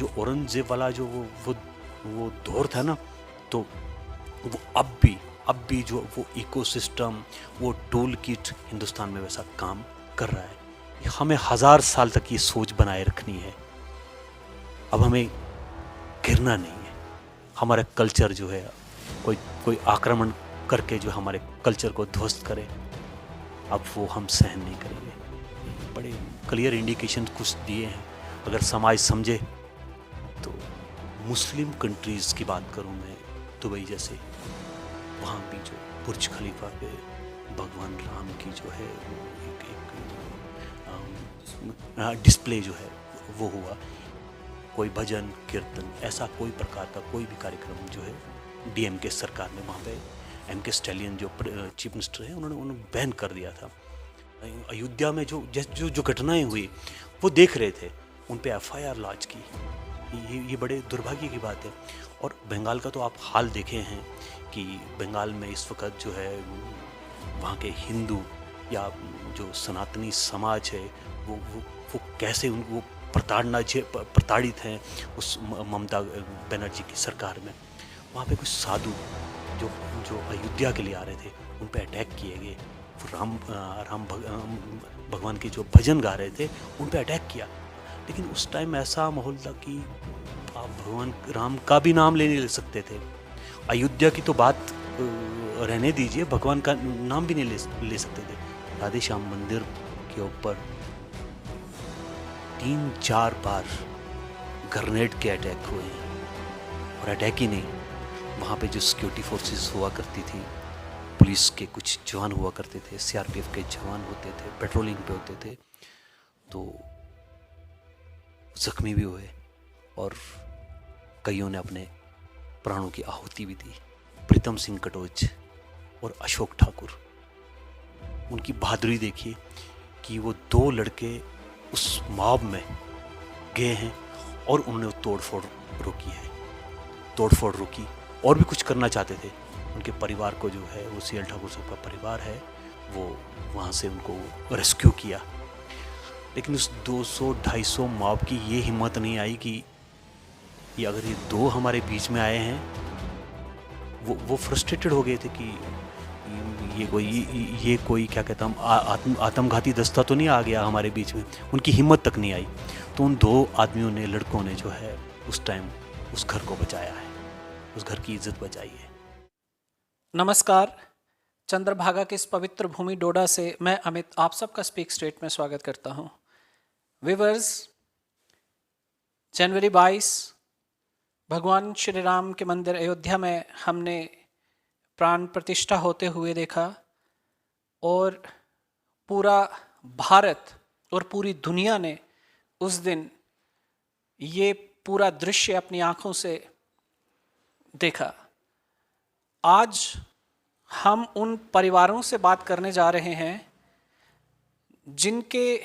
जो औरंगजेब वाला जो वो दौर था ना, तो वो अब भी जो वो इकोसिस्टम, वो टूल किट हिंदुस्तान में वैसा काम कर रहा है। हमें 1000 साल तक ये सोच बनाए रखनी है। अब हमें गिरना नहीं है। हमारा कल्चर जो है, कोई आक्रमण करके जो हमारे कल्चर को ध्वस्त करे, अब वो हम सहन नहीं करेंगे। बड़े क्लियर इंडिकेशन कुछ दिए हैं। अगर समाज समझे तो मुस्लिम कंट्रीज़ की बात करूं मैं, दुबई जैसे, वहाँ भी जो बुर्ज खलीफा पे भगवान राम की जो है एक डिस्प्ले जो है वो हुआ। कोई भजन कीर्तन ऐसा कोई प्रकार का कोई भी कार्यक्रम जो है डीएमके सरकार ने वहाँ पे, एमके स्टैलियन जो चीफ मिनिस्टर है उन्होंने बैन कर दिया था। अयोध्या में जो घटनाएं हुई वो देख रहे थे, उन पे एफआईआर लॉन्च की। ये बड़े दुर्भाग्य की बात है। और बंगाल का तो आप हाल देखे हैं कि बंगाल में इस वक्त जो है वहाँ के हिंदू या जो सनातनी समाज है वो कैसे वो प्रताड़ित हैं उस ममता बनर्जी की सरकार में। वहाँ पे कुछ साधु जो अयोध्या के लिए आ रहे थे उन पे अटैक किए गए। राम भगवान के जो भजन गा रहे थे उन पे अटैक किया। लेकिन उस टाइम ऐसा माहौल था कि आप भगवान राम का भी नाम लेने ले सकते थे। अयोध्या की तो बात रहने दीजिए, भगवान का नाम भी नहीं ले सकते थे। राधे श्याम मंदिर के ऊपर 3-4 बार ग्रेनेड के अटैक हुए हैं। और अटैक ही नहीं, वहाँ पे जो सिक्योरिटी फोर्सेस हुआ करती थी, पुलिस के कुछ जवान हुआ करते थे, सीआरपीएफ के जवान होते थे, पेट्रोलिंग पे होते थे, तो जख्मी भी हुए और कईयों ने अपने प्राणों की आहुति भी दी। प्रीतम सिंह कटोच और अशोक ठाकुर, उनकी बहादुरी देखिए कि वो 2 लड़के उस मॉब में गए हैं और उन्होंने तोड़फोड़ रोकी और भी कुछ करना चाहते थे। उनके परिवार को जो है, वो सीएल ठाकुर साहब का परिवार है, वो वहाँ से उनको रेस्क्यू किया। लेकिन उस 200-250 मॉब की ये हिम्मत नहीं आई कि ये अगर ये 2 हमारे बीच में आए हैं, वो फ्रस्ट्रेटेड हो गए थे कि ये कोई क्या कहता हम आत्मघाती दस्ता तो नहीं आ गया हमारे बीच में। उनकी हिम्मत तक नहीं आई। तो उन 2 आदमियों ने, लड़कों ने जो है उस टाइम उस घर को बचाया है, उस घर की इज्जत बचाई है। नमस्कार, चंद्रभागा की इस पवित्र भूमि डोडा से मैं अमित आप सबका स्पीक स्ट्रेट में स्वागत करता हूं। व्यूअर्स, जनवरी 22 भगवान श्री राम के मंदिर अयोध्या में हमने प्राण प्रतिष्ठा होते हुए देखा और पूरा भारत और पूरी दुनिया ने उस दिन ये पूरा दृश्य अपनी आंखों से देखा। आज हम उन परिवारों से बात करने जा रहे हैं जिनके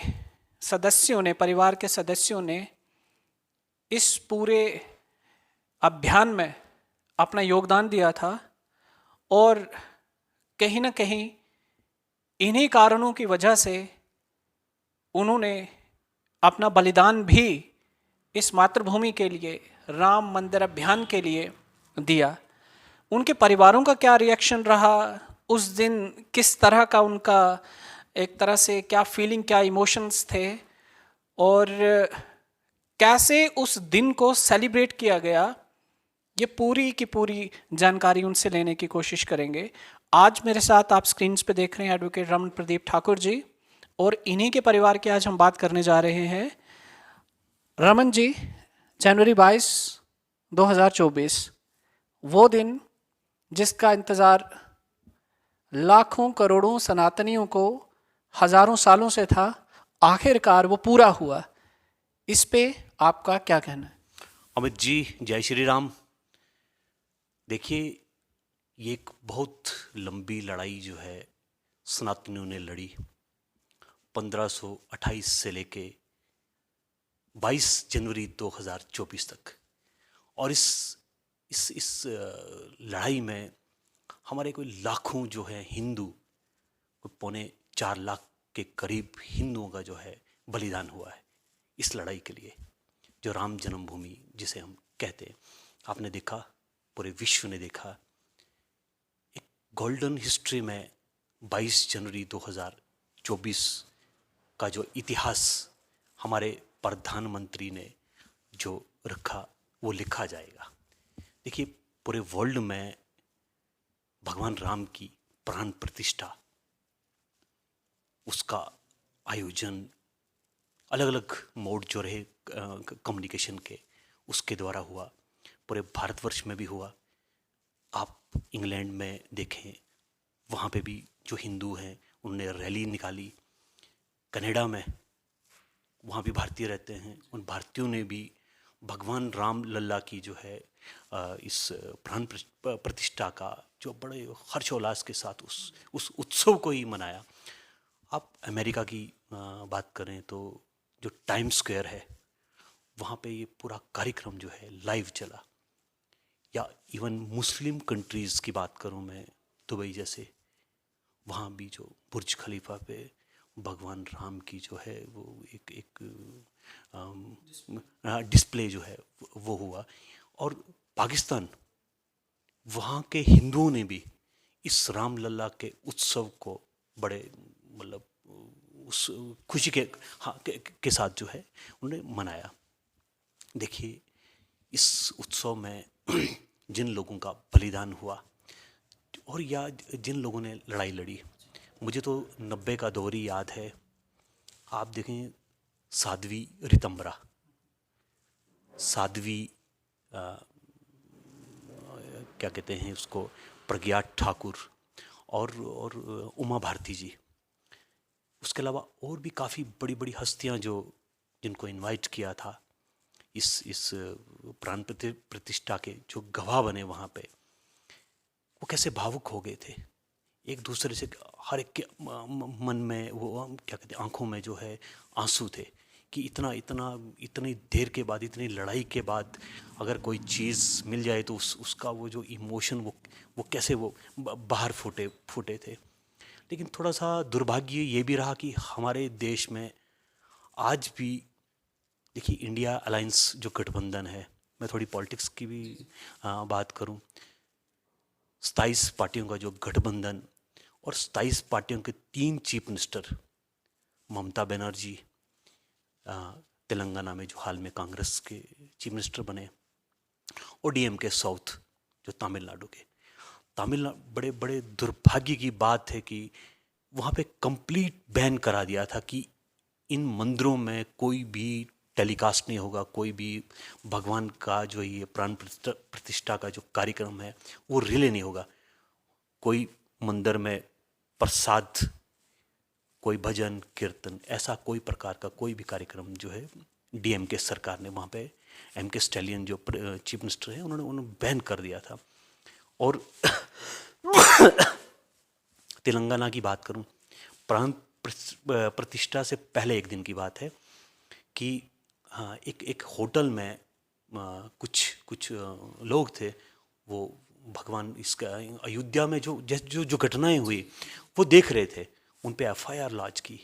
सदस्यों ने, परिवार के सदस्यों ने इस पूरे अभियान में अपना योगदान दिया था और कहीं ना कहीं इन्हीं कारणों की वजह से उन्होंने अपना बलिदान भी इस मातृभूमि के लिए, राम मंदिर अभियान के लिए दिया। उनके परिवारों का क्या रिएक्शन रहा उस दिन, किस तरह का उनका एक तरह से क्या फीलिंग, क्या इमोशंस थे और कैसे उस दिन को सेलिब्रेट किया गया, ये पूरी की पूरी जानकारी उनसे लेने की कोशिश करेंगे। आज मेरे साथ आप स्क्रीन्स पे देख रहे हैं एडवोकेट रमन प्रदीप ठाकुर जी, और इन्हीं के परिवार की आज हम बात करने जा रहे हैं। रमन जी, जनवरी 22, 2024 वो दिन जिसका इंतज़ार लाखों करोड़ों सनातनियों को हजारों सालों से था, आखिरकार वो पूरा हुआ। इस पे आपका क्या कहना है? अमित जी, जय श्री राम। देखिए, ये एक बहुत लंबी लड़ाई जो है सनातनियों ने लड़ी 1528 से लेके 22 जनवरी 2024 तक। और इस लड़ाई में हमारे कोई लाखों जो है हिंदू, कोई 4.25 लाख के करीब हिंदुओं का जो है बलिदान हुआ है इस लड़ाई के लिए। जो राम जन्मभूमि जिसे हम कहते हैं, आपने देखा, पूरे विश्व ने देखा, एक गोल्डन हिस्ट्री में 22 जनवरी 2024 का जो इतिहास हमारे प्रधानमंत्री ने जो रखा वो लिखा जाएगा। देखिए, पूरे वर्ल्ड में भगवान राम की प्राण प्रतिष्ठा, उसका आयोजन अलग अलग मोड जो रहे कम्युनिकेशन के, उसके द्वारा हुआ। पूरे भारतवर्ष में भी हुआ। आप इंग्लैंड में देखें, वहाँ पे भी जो हिंदू हैं उनने रैली निकाली। कनाडा में, वहाँ भी भारतीय रहते हैं, उन भारतीयों ने भी भगवान राम लल्ला की जो है इस प्राण प्रतिष्ठा का जो बड़े हर्षोल्लास के साथ उस उत्सव को ही मनाया। आप अमेरिका की बात करें तो जो टाइम स्क्वायर है, वहाँ पे ये पूरा कार्यक्रम जो है लाइव चला। या इवन मुस्लिम कंट्रीज़ की बात करूँ मैं, दुबई जैसे, वहाँ भी जो बुर्ज खलीफा पे भगवान राम की जो है वो एक डिस्प्ले जो है वो हुआ। और पाकिस्तान, वहाँ के हिंदुओं ने भी इस राम लल्ला के उत्सव को बड़े मतलब उस खुशी के के साथ जो है उन्होंने मनाया। देखिए, इस उत्सव में जिन लोगों का बलिदान हुआ और या जिन लोगों ने लड़ाई लड़ी, मुझे तो 90 का दौर ही याद है। आप देखें, साध्वी रितंबरा, साध्वी क्या कहते हैं उसको, प्रज्ञा ठाकुर और उमा भारती जी, उसके अलावा और भी काफ़ी बड़ी बड़ी हस्तियां जो जिनको इनवाइट किया था इस प्राण प्रतिष्ठा के जो गवाह बने वहाँ पे, वो कैसे भावुक हो गए थे। एक दूसरे से हर एक के मन में वो क्या कहते हैं, आंखों में जो है आंसू थे कि इतनी देर के बाद, इतनी लड़ाई के बाद अगर कोई चीज़ मिल जाए तो उसका वो जो इमोशन वो कैसे वो बाहर फूटे थे। लेकिन थोड़ा सा दुर्भाग्य ये भी रहा कि हमारे देश में आज भी, देखिए, इंडिया अलायंस जो गठबंधन है, मैं थोड़ी पॉलिटिक्स की भी बात करूं, 27 पार्टियों का जो गठबंधन और 27 पार्टियों के 3 चीफ मिनिस्टर, ममता बनर्जी तेलंगाना में जो हाल में कांग्रेस के चीफ मिनिस्टर बने, और डीएमके साउथ जो तमिलनाडु के, बड़े बड़े दुर्भाग्य की बात है कि वहाँ पे कंप्लीट बैन करा दिया था कि इन मंदिरों में कोई भी टेलीकास्ट नहीं होगा, कोई भी भगवान का जो ये प्राण प्रतिष्ठा का जो कार्यक्रम है वो रिले नहीं होगा। कोई मंदिर में प्रसाद, कोई भजन कीर्तन, ऐसा कोई प्रकार का कोई भी कार्यक्रम जो है डीएमके सरकार ने, वहाँ पे एमके स्टैलियन जो चीफ मिनिस्टर हैं उन्होंने बैन कर दिया था। और तेलंगाना की बात करूं, प्राण प्रतिष्ठा से पहले एक दिन की बात है कि हाँ, एक होटल में कुछ लोग थे, वो भगवान इसका अयोध्या में जो घटनाएं हुई वो देख रहे थे, उन पे एफआईआर लॉन्च की।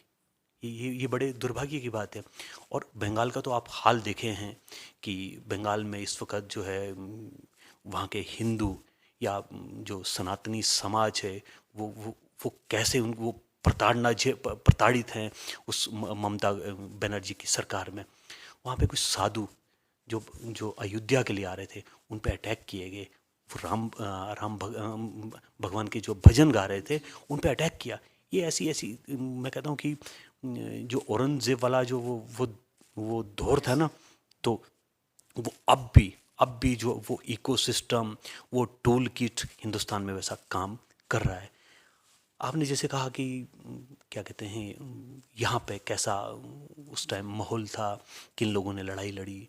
ये बड़े दुर्भाग्य की बात है। और बंगाल का तो आप हाल देखे हैं कि बंगाल में इस वक्त जो है वहाँ के हिंदू या जो सनातनी समाज है वो कैसे वो प्रताड़ित हैं उस ममता बनर्जी की सरकार में। वहाँ पे कुछ साधु जो अयोध्या के लिए आ रहे थे, उन पे अटैक किए गए। वो भगवान के जो भजन गा रहे थे उन पे अटैक किया। ये ऐसी मैं कहता हूँ कि जो औरंगजेब वाला जो वो दौर था ना, तो वो अब भी जो वो इकोसिस्टम, वो टूल किट हिंदुस्तान में वैसा काम कर रहा है। आपने जैसे कहा कि क्या कहते हैं यहाँ पे कैसा उस टाइम माहौल था, किन लोगों ने लड़ाई लड़ी।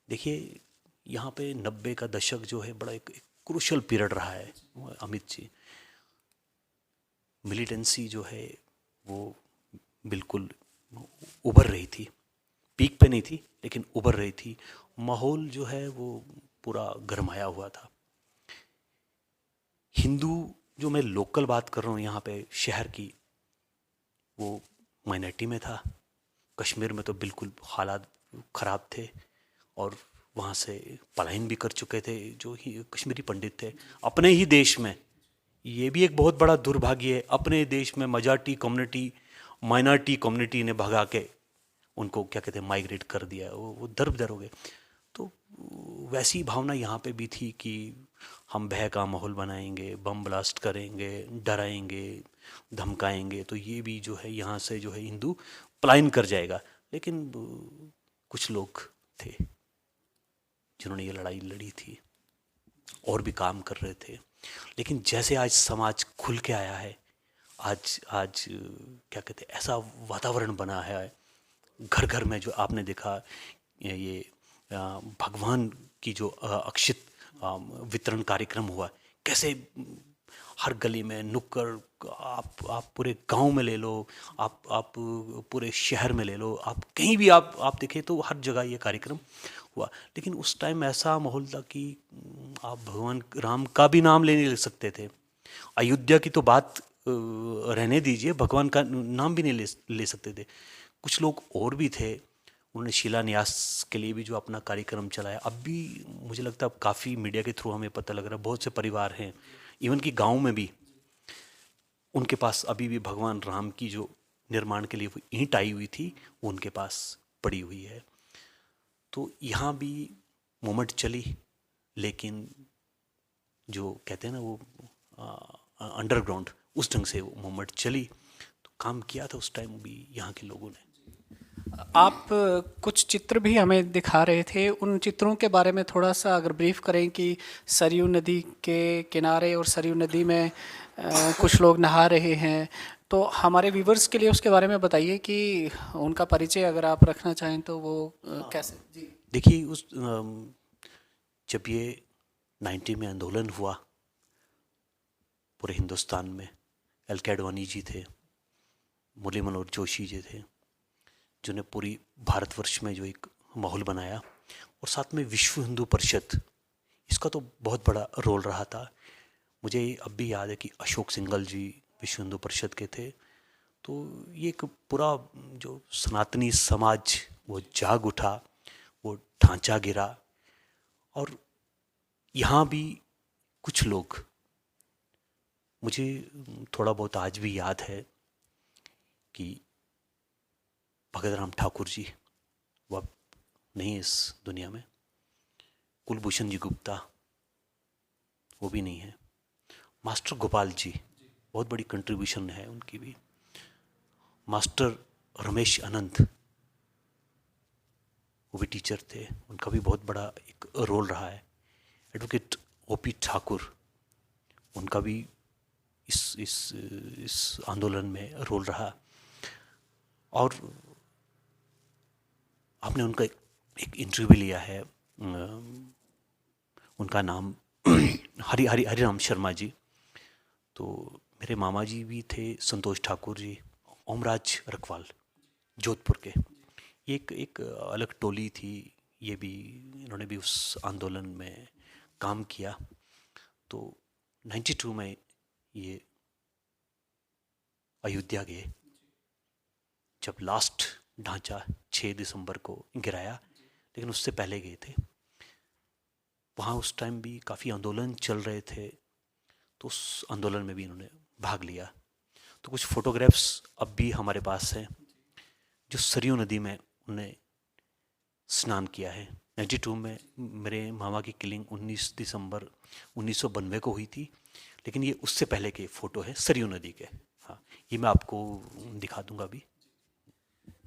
देखिए, यहाँ पे 90 का दशक जो है बड़ा एक क्रूशल पीरियड रहा है अमित जी। मिलिटेंसी जो है वो बिल्कुल उभर रही थी, पीक पे नहीं थी लेकिन उभर रही थी। माहौल जो है वो पूरा गरमाया हुआ था। हिंदू, जो मैं लोकल बात कर रहा हूँ यहाँ पे शहर की, वो माइनॉरिटी में था। कश्मीर में तो बिल्कुल हालात ख़राब थे। और वहाँ से पलायन भी कर चुके थे जो ही कश्मीरी पंडित थे अपने ही देश में। ये भी एक बहुत बड़ा दुर्भाग्य है, अपने देश में मेजॉरिटी कम्युनिटी माइनॉरिटी कम्युनिटी ने भगा के उनको क्या कहते हैं माइग्रेट कर दिया, वो दर बदर हो गए। तो वैसी भावना यहाँ पे भी थी कि हम भय का माहौल बनाएंगे, बम ब्लास्ट करेंगे, डराएंगे, धमकाएंगे, तो ये भी जो है यहाँ से जो है हिंदू पलायन कर जाएगा। लेकिन कुछ लोग थे जिन्होंने ये लड़ाई लड़ी थी और भी काम कर रहे थे। लेकिन जैसे आज समाज खुल के आया है, आज क्या कहते हैं ऐसा वातावरण बना है घर घर में, जो आपने देखा ये भगवान की जो अक्षित वितरण कार्यक्रम हुआ, कैसे हर गली में नुक्कड़, आप पूरे गांव में ले लो, आप पूरे शहर में ले लो, आप कहीं भी आप देखें तो हर जगह ये कार्यक्रम हुआ। लेकिन उस टाइम ऐसा माहौल था कि आप भगवान राम का भी नाम ले नहीं सकते थे। अयोध्या की तो बात रहने दीजिए, भगवान का नाम भी नहीं ले सकते थे। कुछ लोग और भी थे, उन्होंने शिलान्यास के लिए भी जो अपना कार्यक्रम चलाया। अब भी मुझे लगता है अब काफ़ी मीडिया के थ्रू हमें पता लग रहा है, बहुत से परिवार हैं इवन कि गांव में भी उनके पास अभी भी भगवान राम की जो निर्माण के लिए वो ईंट आई हुई थी वो उनके पास पड़ी हुई है। तो यहाँ भी मूवमेंट चली, लेकिन जो कहते हैं ना वो अंडरग्राउंड, उस ढंग से वो मूवमेंट चली। तो काम किया था उस टाइम भी यहाँ के लोगों ने। आप कुछ चित्र भी हमें दिखा रहे थे, उन चित्रों के बारे में थोड़ा सा अगर ब्रीफ करें कि सरयू नदी के किनारे और सरयू नदी में कुछ लोग नहा रहे हैं, तो हमारे व्यूवर्स के लिए उसके बारे में बताइए कि उनका परिचय अगर आप रखना चाहें तो वो कैसे। जी देखिए, उस जब ये 90 में आंदोलन हुआ पूरे हिंदुस्तान में, एल के अडवाणी जी थे, मुरली मनोहर जोशी जी थे, जिन्होंने पूरी भारतवर्ष में जो एक माहौल बनाया, और साथ में विश्व हिंदू परिषद, इसका तो बहुत बड़ा रोल रहा था। मुझे अब भी याद है कि अशोक सिंघल जी विश्व हिंदू परिषद के थे। तो ये एक पूरा जो सनातनी समाज वो जाग उठा, वो ढांचा गिरा। और यहाँ भी कुछ लोग, मुझे थोड़ा बहुत आज भी याद है कि भगत राम ठाकुर जी, वो अब नहीं इस दुनिया में, कुलभूषण जी गुप्ता वो भी नहीं है, मास्टर गोपाल जी, बहुत बड़ी कंट्रीब्यूशन है उनकी भी, मास्टर रमेश अनंत वो भी टीचर थे, उनका भी बहुत बड़ा एक रोल रहा है, एडवोकेट ओपी ठाकुर, उनका भी इस आंदोलन में रोल रहा। और आपने उनका एक इंटरव्यू भी लिया है, उनका नाम हरिराम शर्मा जी। तो मेरे मामा जी भी थे संतोष ठाकुर जी, ओमराज रखवाल जोधपुर के, एक अलग टोली थी, ये भी इन्होंने भी उस आंदोलन में काम किया। तो 92 में ये अयोध्या गए, जब लास्ट ढांचा 6 दिसंबर को गिराया, लेकिन उससे पहले गए थे वहाँ। उस टाइम भी काफ़ी आंदोलन चल रहे थे, तो उस आंदोलन में भी इन्होंने भाग लिया। तो कुछ फोटोग्राफ्स अब भी हमारे पास हैं, जो सरयू नदी में उन्होंने स्नान किया है। 92 में मेरे मामा की किलिंग 19 दिसंबर 1992 को हुई थी, लेकिन ये उससे पहले के फ़ोटो है सरयू नदी के। हाँ, ये मैं आपको दिखा दूंगा अभी।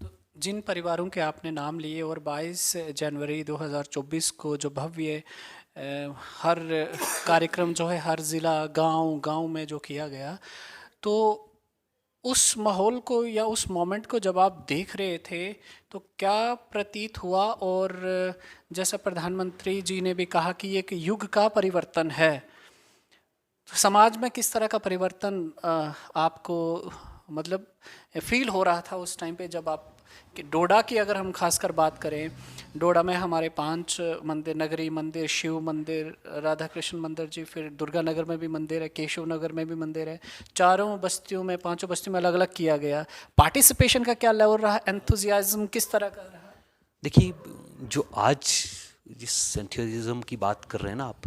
तो जिन परिवारों के आपने नाम लिए, और 22 जनवरी 2024 को जो भव्य हर कार्यक्रम जो है हर ज़िला गांव में जो किया गया, तो उस माहौल को या उस मोमेंट को जब आप देख रहे थे तो क्या प्रतीत हुआ? और जैसा प्रधानमंत्री जी ने भी कहा कि एक युग का परिवर्तन है, तो समाज में किस तरह का परिवर्तन आपको मतलब फील हो रहा था उस टाइम पे, जब आप कि डोडा की अगर हम खासकर बात करें, डोडा में हमारे 5 मंदिर, नगरी मंदिर, शिव मंदिर, राधा कृष्ण मंदिर जी, फिर दुर्गा नगर में भी मंदिर है, केशव नगर में भी मंदिर है, चारों बस्तियों में, 5 बस्तियों में अलग अलग किया गया। पार्टिसिपेशन का क्या लेवल रहा, एंथुजियाज्म किस तरह का रहा? देखिए, जो आज जिस सेंटियरिज्म की बात कर रहे हैं ना आप,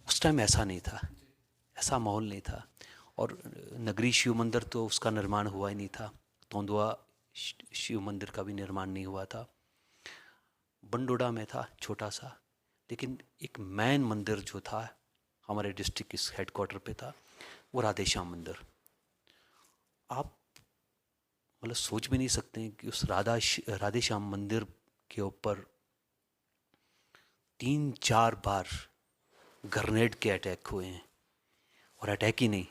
उस टाइम ऐसा नहीं था, ऐसा माहौल नहीं था। और नगरी शिव मंदिर तो उसका निर्माण हुआ ही नहीं था, तोंदुआ शिव मंदिर का भी निर्माण नहीं हुआ था, बंडोड़ा में था छोटा सा। लेकिन एक मैन मंदिर जो था हमारे डिस्ट्रिक्ट के हेडक्वार्टर पे था, वो राधेश्याम मंदिर। आप मतलब सोच भी नहीं सकते हैं कि उस राधेश्याम मंदिर के ऊपर 3-4 बार ग्रेनेड के अटैक हुए हैं। और अटैक ही नहीं,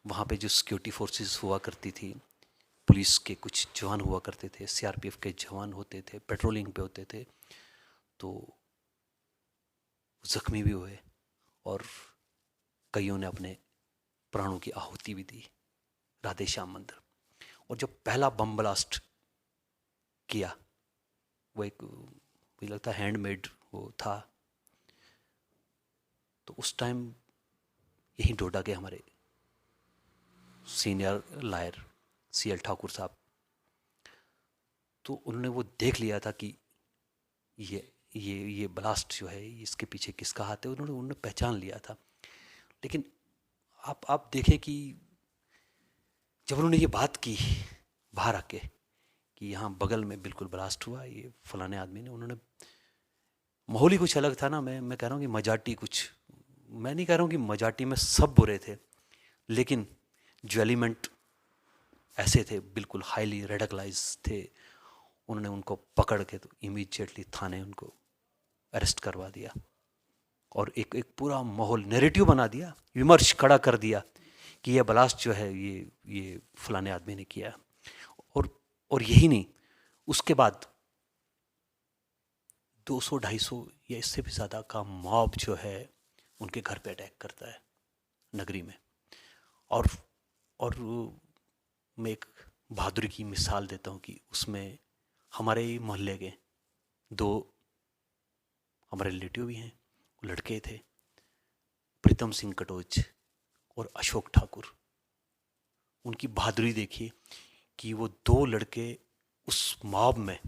वहाँ पे जो सिक्योरिटी फोर्सेस हुआ करती थी, पुलिस के कुछ जवान हुआ करते थे, सीआरपीएफ के जवान होते थे, पेट्रोलिंग पे होते थे, तो जख्मी भी हुए और कईयों ने अपने प्राणों की आहुति भी दी राधेश्याम मंदिर। और जब पहला बम ब्लास्ट किया, वो एक मुझे लगता है हैंडमेड वो था, तो उस टाइम यही डोडा के हमारे सीनियर लायर CL ठाकुर साहब, तो उन्होंने वो देख लिया था कि ये ब्लास्ट जो है इसके पीछे किसका हाथ है, उन्होंने पहचान लिया था। लेकिन आप देखें कि जब उन्होंने ये बात की बाहर आके कि यहाँ बगल में बिल्कुल ब्लास्ट हुआ, ये फलाने आदमी ने, उन्होंने, माहौल ही कुछ अलग था ना। मैं कह रहा हूँ कि मजाटी कुछ, मैं नहीं कह रहा हूँ कि मजाटी में सब बुरे थे, लेकिन जो एलिमेंट ऐसे थे बिल्कुल हाईली रेडिकलाइज थे, उन्होंने उनको पकड़ के तो इमीडिएटली थाने उनको अरेस्ट करवा दिया और एक एक पूरा माहौल नैरेटिव बना दिया, विमर्श खड़ा कर दिया कि यह ब्लास्ट जो है ये फलाने आदमी ने किया। और यही नहीं, उसके बाद 200-250 या इससे भी ज़्यादा का मॉब जो है उनके घर पे अटैक करता है नगरी में। और मैं एक बहादुरी की मिसाल देता हूँ कि उसमें हमारे ही मोहल्ले के 2 हमारे रिलेटिव भी हैं, वो लड़के थे, प्रीतम सिंह कटोच और अशोक ठाकुर। उनकी बहादुरी देखिए कि वो 2 लड़के उस मॉब में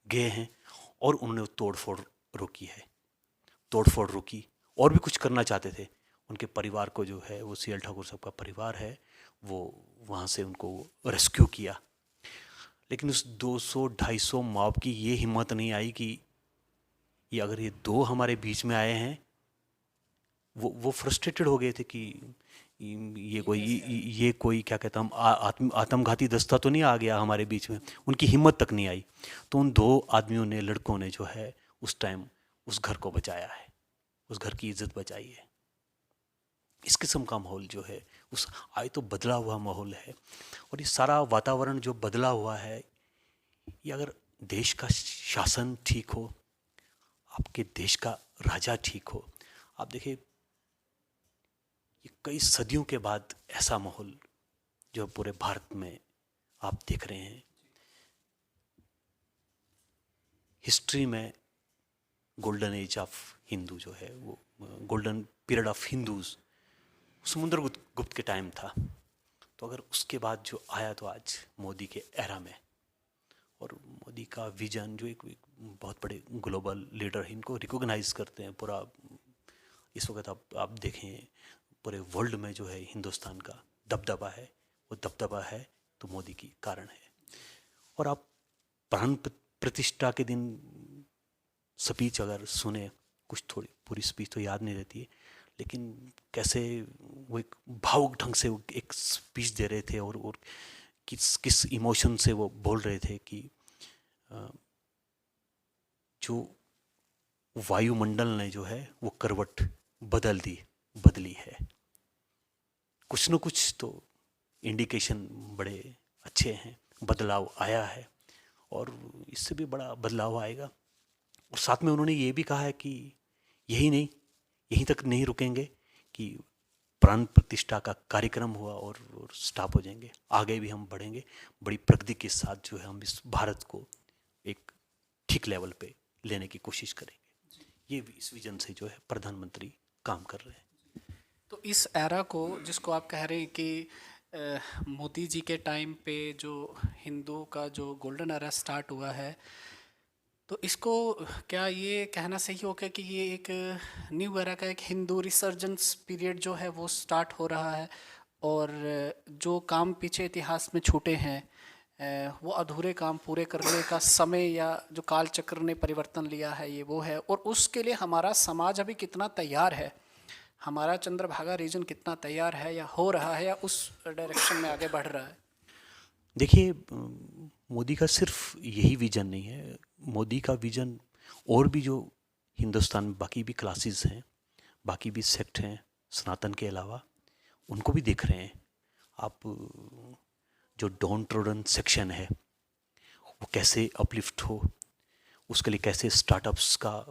गए हैं और उन्होंने तोड़फोड़ रोकी है, तोड़फोड़ रोकी, और भी कुछ करना चाहते थे। उनके परिवार को जो है, वो CL ठाकुर साहब का परिवार है, वो वहाँ से उनको रेस्क्यू किया। लेकिन उस 200-250 मॉब की ये हिम्मत नहीं आई कि ये अगर ये 2 हमारे बीच में आए हैं, वो फ्रस्ट्रेटेड हो गए थे कि ये कोई क्या कहता हम आत्मघाती दस्ता तो नहीं आ गया हमारे बीच में। उनकी हिम्मत तक नहीं आई। तो उन 2 आदमियों ने, लड़कों ने जो है उस टाइम उस घर को बचाया है, उस घर की इज्जत बचाई है। इस किस्म का माहौल जो है उस आए तो बदला हुआ माहौल है। और ये सारा वातावरण जो बदला हुआ है, ये अगर देश का शासन ठीक हो, आपके देश का राजा ठीक हो, आप देखिए ये कई सदियों के बाद ऐसा माहौल जो पूरे भारत में आप देख रहे हैं। हिस्ट्री में गोल्डन एज ऑफ हिंदू जो है, वो गोल्डन पीरियड ऑफ हिंदूज समुद्र गुप्त के टाइम था। तो अगर उसके बाद जो आया तो आज मोदी के एरा में, और मोदी का विजन जो एक बहुत बड़े ग्लोबल लीडर, इनको रिकॉग्नाइज करते हैं पूरा। इस वक्त आप देखें पूरे वर्ल्ड में जो है हिंदुस्तान का दबदबा है, वो दबदबा है तो मोदी की कारण है। और आप प्राण प्रतिष्ठा के दिन स्पीच अगर सुने, कुछ थोड़ी पूरी स्पीच तो याद नहीं रहती है, लेकिन कैसे वो एक भावुक ढंग से एक स्पीच दे रहे थे और किस इमोशन से वो बोल रहे थे कि जो वायुमंडल ने जो है वो करवट बदली है। कुछ न कुछ तो इंडिकेशन बड़े अच्छे हैं, बदलाव आया है और इससे भी बड़ा बदलाव आएगा। और साथ में उन्होंने ये भी कहा है कि यहीं तक नहीं रुकेंगे, कि प्राण प्रतिष्ठा का कार्यक्रम हुआ और स्टॉप हो जाएंगे, आगे भी हम बढ़ेंगे, बड़ी प्रगति के साथ जो है हम इस भारत को एक ठीक लेवल पे लेने की कोशिश करेंगे। ये इस विजन से जो है प्रधानमंत्री काम कर रहे हैं। तो इस एरा को, जिसको आप कह रहे हैं कि मोदी जी के टाइम पे जो हिंदू का जो गोल्डन एरा स्टार्ट हुआ है, तो इसको क्या ये कहना सही होगा कि ये एक न्यू एरा का एक हिंदू रिसर्जेंस पीरियड जो है वो स्टार्ट हो रहा है, और जो काम पीछे इतिहास में छूटे हैं वो अधूरे काम पूरे करने का समय या जो काल चक्र ने परिवर्तन लिया है ये वो है, और उसके लिए हमारा समाज अभी कितना तैयार है, हमारा चंद्रभागा रीजन कितना तैयार है या हो रहा है या उस डायरेक्शन में आगे बढ़ रहा है। देखिए, मोदी का सिर्फ यही विजन नहीं है। मोदी का विजन और भी जो हिंदुस्तान में बाकी भी क्लासेस हैं, बाकी भी सेक्ट हैं सनातन के अलावा, उनको भी देख रहे हैं आप। जो डाउन ट्रोडन सेक्शन है वो कैसे अपलिफ्ट हो, उसके लिए कैसे स्टार्टअप्स का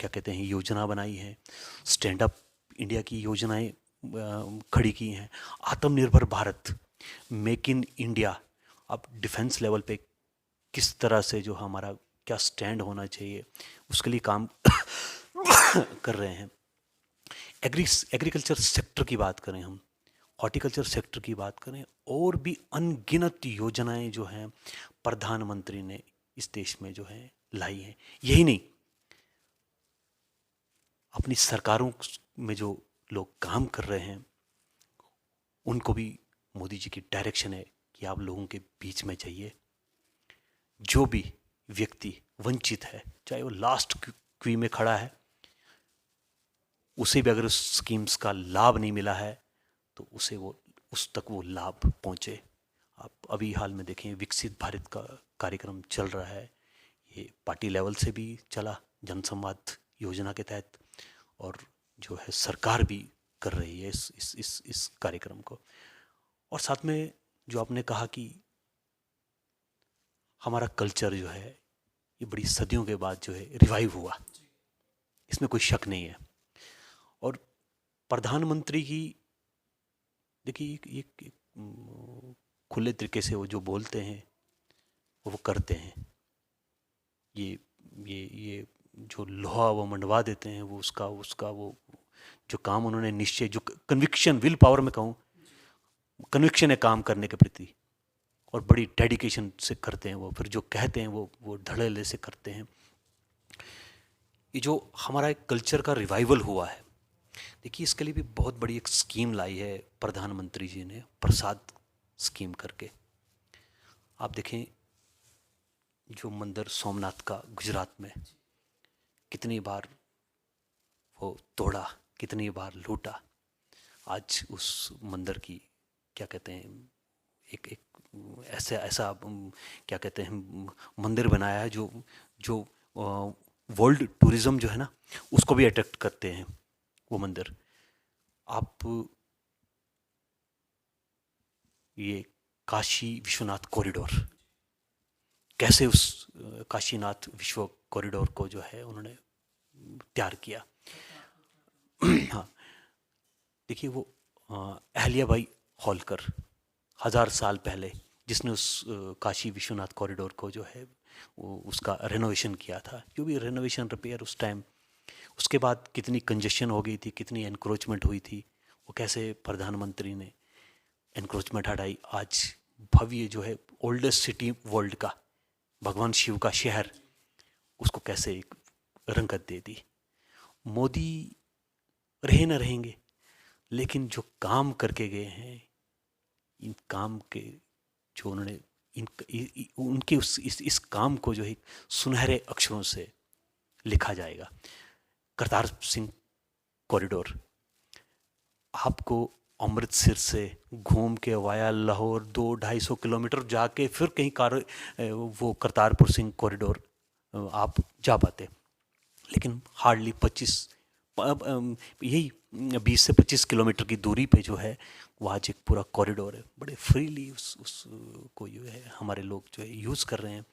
क्या कहते हैं योजना बनाई है, स्टैंड अप इंडिया की योजनाएं खड़ी की हैं, आत्मनिर्भर भारत, मेक इन इंडिया। अब डिफेंस लेवल पे किस तरह से जो हमारा क्या स्टैंड होना चाहिए उसके लिए काम कर रहे हैं। एग्रीकल्चर सेक्टर की बात करें, हम हॉर्टिकल्चर सेक्टर की बात करें, और भी अनगिनत योजनाएं जो हैं प्रधानमंत्री ने इस देश में जो है लाई हैं। यही नहीं, अपनी सरकारों में जो लोग काम कर रहे हैं उनको भी मोदी जी की डायरेक्शन है कि आप लोगों के बीच में जाइए, जो भी व्यक्ति वंचित है, चाहे वो लास्ट क्यू में खड़ा है, उसे भी अगर उस स्कीम्स का लाभ नहीं मिला है तो उसे वो उस तक वो लाभ पहुंचे। आप अभी हाल में देखें, विकसित भारत का कार्यक्रम चल रहा है, ये पार्टी लेवल से भी चला जनसंवाद योजना के तहत, और जो है सरकार भी कर रही है इस कार्यक्रम को। और साथ में जो आपने कहा कि हमारा कल्चर जो है ये बड़ी सदियों के बाद जो है रिवाइव हुआ, इसमें कोई शक नहीं है। और प्रधानमंत्री की देखिए एक खुले तरीके से वो जो बोलते हैं वो करते हैं। ये जो लोहा वो मंडवा देते हैं, वो उसका वो जो काम उन्होंने निश्चय, जो कन्विक्शन, विल पावर में कहूँ, कन्विक्शन है काम करने के प्रति, और बड़ी डेडिकेशन से करते हैं वो, फिर जो कहते हैं वो धड़ल्ले से करते हैं। ये जो हमारा एक कल्चर का रिवाइवल हुआ है, देखिए इसके लिए भी बहुत बड़ी एक स्कीम लाई है प्रधानमंत्री जी ने, प्रसाद स्कीम करके। आप देखें, जो मंदिर सोमनाथ का गुजरात में, कितनी बार वो तोड़ा, कितनी बार लूटा, आज उस मंदिर की क्या कहते हैं एक ऐसा क्या कहते हैं मंदिर बनाया है जो वर्ल्ड टूरिज्म जो है ना उसको भी अट्रैक्ट करते हैं वो मंदिर। आप ये काशी विश्वनाथ कॉरिडोर, कैसे उस काशीनाथ विश्व कॉरिडोर को जो है उन्होंने तैयार किया। हाँ, देखिए वो अहल्याबाई होलकर 1000 साल पहले जिसने उस काशी विश्वनाथ कॉरिडोर को जो है वो उसका रेनोवेशन किया था, जो भी रेनोवेशन रिपेयर उस टाइम, उसके बाद कितनी कंजेशन हो गई थी, कितनी एनक्रोचमेंट हुई थी, वो कैसे प्रधानमंत्री ने एनक्रोचमेंट हटाई। आज भव्य जो है ओल्डेस्ट सिटी वर्ल्ड का, भगवान शिव का शहर, उसको कैसे एक रंगत दे दी। मोदी रहे न रहेंगे, लेकिन जो काम करके गए हैं, इन काम के जो उन्होंने उनके इस काम को जो है सुनहरे अक्षरों से लिखा जाएगा। करतार सिंह कॉरिडोर, आपको अमृतसर से घूम के वाया लाहौर 200-250 किलोमीटर जाके फिर कहीं वो करतारपुर सिंह कॉरिडोर आप जा पाते, लेकिन हार्डली 20 से 25 किलोमीटर की दूरी पे जो है वो आज एक पूरा कॉरिडोर है, बड़े फ्रीली उसको जो है हमारे लोग जो है यूज़ कर रहे हैं।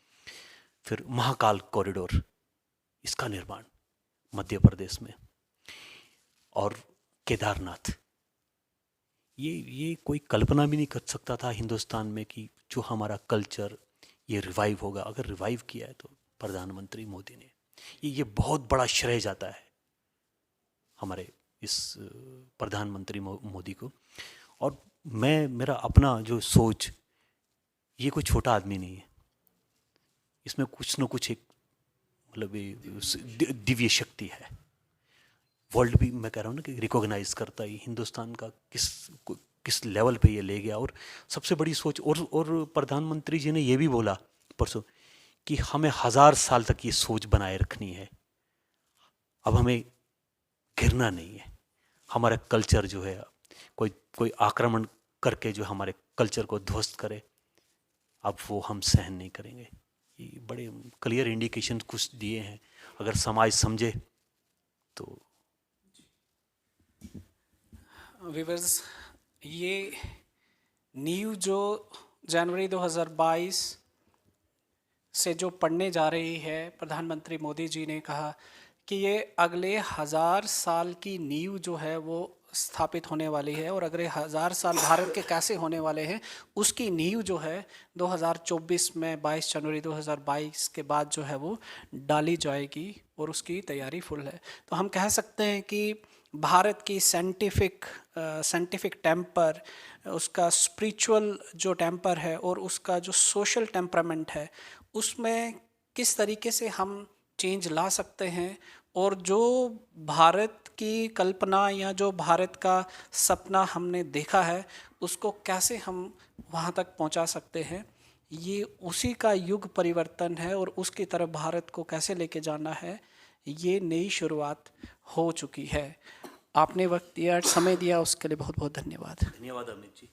फिर महाकाल कॉरिडोर, इसका निर्माण मध्य प्रदेश में, और केदारनाथ, ये कोई कल्पना भी नहीं कर सकता था हिंदुस्तान में कि जो हमारा कल्चर ये रिवाइव होगा। अगर रिवाइव किया है तो प्रधानमंत्री मोदी ने, ये बहुत बड़ा श्रेय जाता है हमारे इस प्रधानमंत्री मोदी को। और मेरा अपना जो सोच, ये कोई छोटा आदमी नहीं है, इसमें कुछ ना कुछ एक मतलब दिव्य शक्ति है। वर्ल्ड भी मैं कह रहा हूँ ना कि रिकॉग्नाइज करता है हिंदुस्तान का किस लेवल पे ये ले गया। और सबसे बड़ी सोच, और प्रधानमंत्री जी ने ये भी बोला परसों कि हमें 1000 साल तक ये सोच बनाए रखनी है। अब हमें घिरना नहीं है। हमारा कल्चर जो है, कोई आक्रमण करके जो हमारे कल्चर को ध्वस्त करे, अब वो हम सहन नहीं करेंगे। ये बड़े क्लियर इंडिकेशन कुछ दिए हैं, अगर समाज समझे तो। व्यूअर्स, ये नींव जो जनवरी 2022 से जो पढ़ने जा रही है, प्रधानमंत्री मोदी जी ने कहा कि ये अगले 1000 साल की नींव जो है वो स्थापित होने वाली है, और अगले 1000 साल भारत के कैसे होने वाले हैं उसकी नींव जो है 2024 में 22 जनवरी 2022 के बाद जो है वो डाली जाएगी, और उसकी तैयारी फुल है। तो हम कह सकते हैं कि भारत की साइंटिफिक टेम्पर, उसका स्पिरिचुअल जो टेम्पर है और उसका जो सोशल टेम्परामेंट है, उसमें किस तरीके से हम चेंज ला सकते हैं, और जो भारत की कल्पना या जो भारत का सपना हमने देखा है उसको कैसे हम वहाँ तक पहुँचा सकते हैं, ये उसी का युग परिवर्तन है, और उसकी तरफ भारत को कैसे लेके जाना है, ये नई शुरुआत हो चुकी है। आपने वक्त दिया, समय दिया, उसके लिए बहुत बहुत धन्यवाद। धन्यवाद अमित जी।